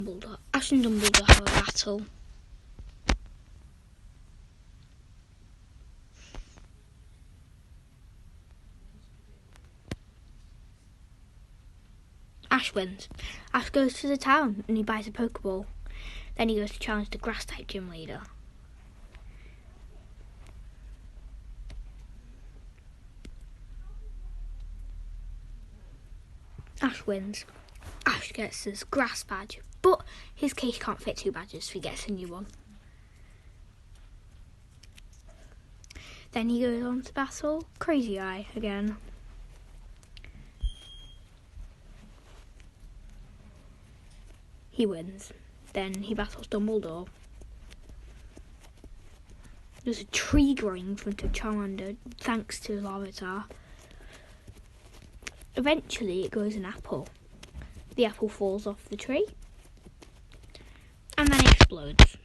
Dumbledore. Ash and Dumbledore have a battle. Ash wins. Ash goes to the town and he buys a Pokeball. Then he goes to challenge the Grass-type gym leader. Ash wins. Ash gets his Grass badge, but his case can't fit 2 badges, so he gets a new one. Then he goes on to battle Crazy Eye again. He wins. Then he battles Dumbledore. There's a tree growing in front of Charmander, thanks to Larvitar. Eventually it grows an apple. The apple falls off the tree and then explodes.